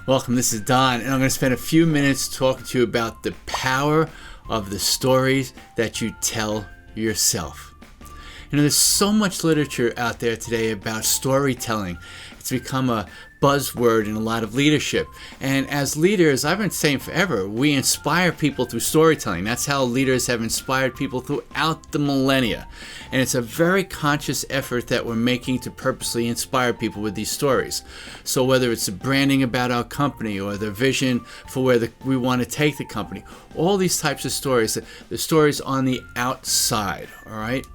Welcome, this is Don, and I'm going to spend a few minutes talking to you about the power of the stories that you tell yourself. You know, there's so much literature out there today about storytelling. It's become a buzzword in a lot of leadership. And as leaders, I've been saying forever, we inspire people through storytelling. That's how leaders have inspired people throughout the millennia. And it's a very conscious effort that we're making to purposely inspire people with these stories. So whether it's the branding about our company or the vision for where we want to take the company, all these types of stories, the stories on the outside, all right?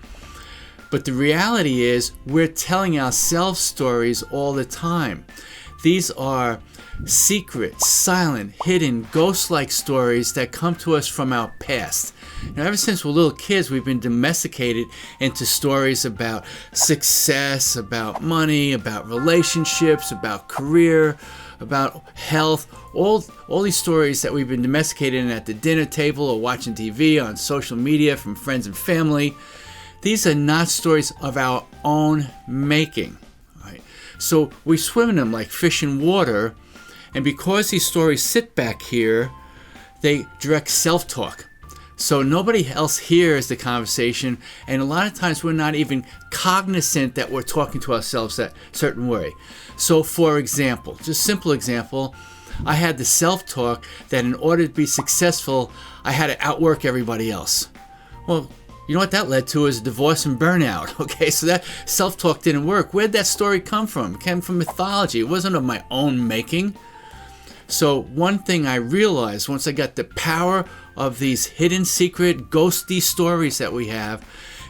But the reality is we're telling ourselves stories all the time. These are secret, silent, hidden, ghost-like stories that come to us from our past. Now, ever since we're little kids, we've been domesticated into stories about success, about money, about relationships, about career, about health, all these stories that we've been domesticated in at the dinner table or watching TV, on social media, from friends and family. These are not stories of our own making. Right? So we swim in them like fish in water, and because these stories sit back here, they direct self-talk. So nobody else hears the conversation, and a lot of times we're not even cognizant that we're talking to ourselves that certain way. So for example, just simple example, I had the self-talk that in order to be successful, I had to outwork everybody else. Well, you know what that led to is divorce and burnout. Okay, so that self-talk didn't work. Where'd that story come from? It came from mythology. It wasn't of my own making. So one thing I realized once I got the power of these hidden, secret, ghosty stories that we have,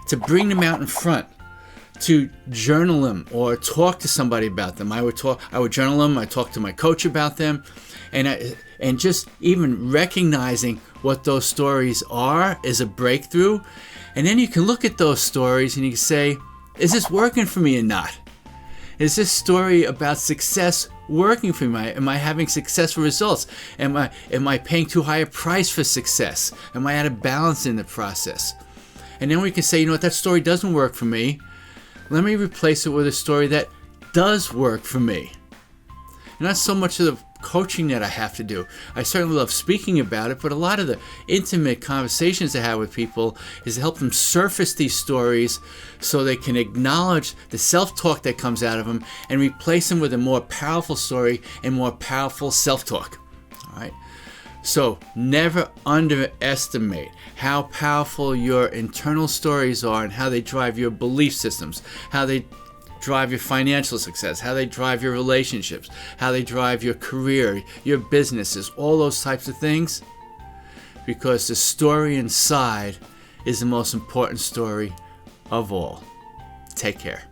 to bring them out in front, to journal them or talk to somebody about them. I would journal them. I talk to my coach about them, and just even recognizing what those stories are is a breakthrough. And then you can look at those stories and you can say, is this working for me or not? Is this story about success working for me? Am I having successful results? Am I paying too high a price for success? Am I out of balance in the process? And then we can say, you know what, that story doesn't work for me. Let me replace it with a story that does work for me. And not so much of the coaching that I have to do. I certainly love speaking about it, but a lot of the intimate conversations I have with people is to help them surface these stories so they can acknowledge the self-talk that comes out of them and replace them with a more powerful story and more powerful self-talk. All right? So never underestimate how powerful your internal stories are and how they drive your belief systems, how they drive your financial success, how they drive your relationships, how they drive your career, your businesses, all those types of things. Because the story inside is the most important story of all. Take care.